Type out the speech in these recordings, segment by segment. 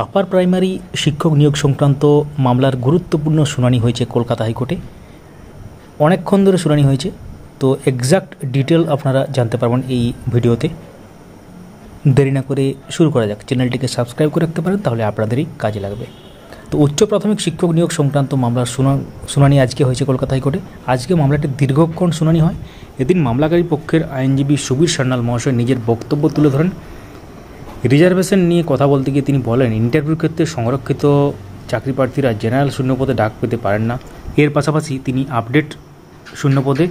Upper primary শিক্ষক নিয়োগ সংক্রান্ত মামলার গুরুত্বপূর্ণ শুনানি হয়েছে কলকাতা হাইকোর্টে। অনেকক্ষণ ধরে শুনানি হয়েছে, তো এক্সাক্ট ডিটেল আপনারা জানতে পারবেন এই ভিডিওতে। দেরি না করে শুরু করা যাক। চ্যানেলটিকে সাবস্ক্রাইব করে রাখতে পারেন, তাহলে আপনাদেরই কাজে লাগবে। তো উচ্চ প্রাথমিক শিক্ষক নিয়োগ সংক্রান্ত মামলার শুনানি আজকে হয়েছে কলকাতা হাইকোর্টে। আজকে মামলাটি দীর্ঘক্ষণ শুনানি হয়। এদিন মামলাকারী পক্ষের আইনজীবী সুবীর সান্যাল মহাশয় নিজের বক্তব্য তুলে ধরেন। রিজার্ভেশন নিয়ে কথা বলতে গিয়ে তিনি বলেন, ইন্টারভিউর ক্ষেত্রে সংরক্ষিত চাকরি প্রার্থীরা জেনারেল শূন্যপদে ডাক পেতে পারেন না। এর পাশাপাশি তিনি আপডেট শূন্যপদে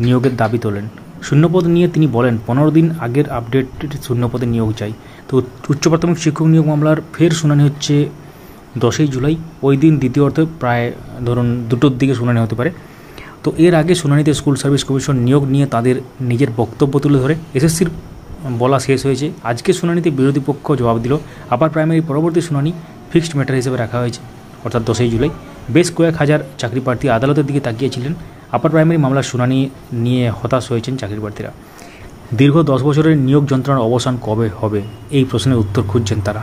নিয়োগের দাবি তোলেন। শূন্যপদ নিয়ে তিনি বলেন, 15 দিন আগের আপডেট শূন্যপদে নিয়োগ চাই। তো উচ্চ প্রাথমিক শিক্ষক নিয়োগ মামলার ফের শুনানি হচ্ছে 10ই জুলাই। ওই দিন দ্বিতীয় অর্থে প্রায় ধরুন 2টোর দিকে শুনানি হতে পারে। তো এর আগে শুনানিতে স্কুল সার্ভিস কমিশন নিয়োগ নিয়ে তাদের নিজের বক্তব্য তুলে ধরে এসএসসির বলা শেষ হয়েছে। আজকে শুনানিতে বিরোধী পক্ষ জবাব দিল। আপার প্রাইমারি পরবর্তী শুনানি ফিক্সড ম্যাটার হিসেবে রাখা হয়েছে, অর্থাৎ 10ই জুলাই। বেশ কয়েক হাজার চাকরি প্রার্থী আদালতের দিকে তাকিয়েছিলেন। আপার প্রাইমারি মামলার শুনানি নিয়ে হতাশ হয়েছেন চাকরি প্রার্থীরা। দীর্ঘ 10 বছরের নিয়োগ যন্ত্রণার অবসান কবে হবে, এই প্রশ্নের উত্তর খুঁজছেন তারা।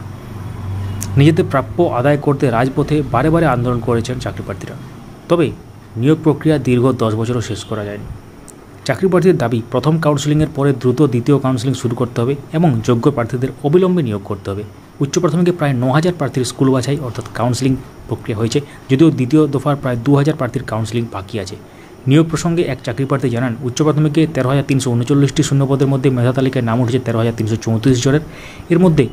নিজেদের প্রাপ্য আদায় করতে রাজপথে বারে বারে আন্দোলন করেছেন চাকরি প্রার্থীরা। তবে নিয়োগ প্রক্রিয়া দীর্ঘ 10 বছরও শেষ করা যায়নি। চাকরি প্রার্থীদের দাবি, প্রথম কাউন্সেলিংয়ের পরে দ্রুত দ্বিতীয় কাউন্সেলিং শুরু করতে হবে এবং যোগ্য প্রার্থীদের অবিলম্বে নিয়োগ করতে হবে। উচ্চ প্রাথমিকে প্রায় 9000 প্রার্থীর স্কুল বাছাই অর্থাৎ কাউন্সেলিং প্রক্রিয়া হয়েছে, যদিও দ্বিতীয় দফার প্রায় 2000 প্রার্থীর কাউন্সেলিং বাকি আছে। নিয়োগ প্রসঙ্গে এক চাকরি প্রার্থী জানান, উচ্চ প্রাথমিকে 13,339টি শূন্যপদের মধ্যে মেধা তালিকায় নাম উঠেছে 13,334 জনের। এর মধ্যে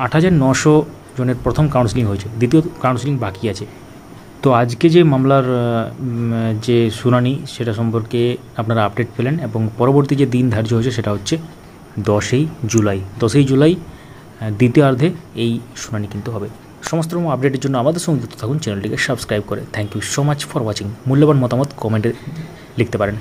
8,900 জনের প্রথম কাউন্সেলিং হয়েছে, দ্বিতীয় কাউন্সেলিং বাকি আছে। তো আজকে যে মামলার যে শুনানি সেটা সম্পর্কে আপনারা আপডেট পেলেন, এবং পরবর্তী যে দিন ধার্য হয়েছে সেটা হচ্ছে 10ই জুলাই। 10ই জুলাই দ্বিতীয়ার্ধে এই শুনানি কিন্তু হবে। সমস্ত রকম আপডেটের জন্য আমাদের সঙ্গে যুক্ত থাকুন, চ্যানেলটিকে সাবস্ক্রাইব করে। Thank you so much for watching. মূল্যবান মতামত কমেন্টে লিখতে পারেন।